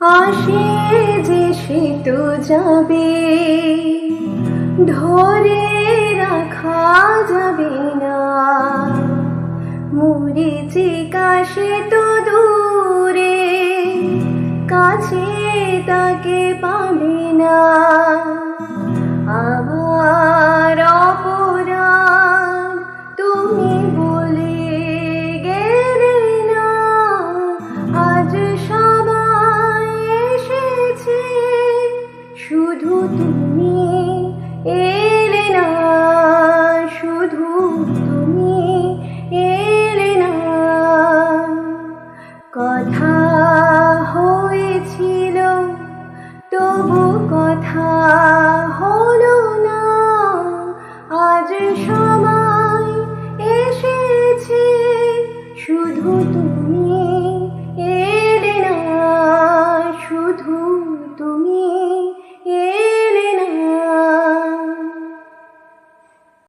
আসে যে সে তো যাবে, ধরে রাখা যাবে না। মরীচিকা সে তো দূরে, কাছে তাকে পাবে না।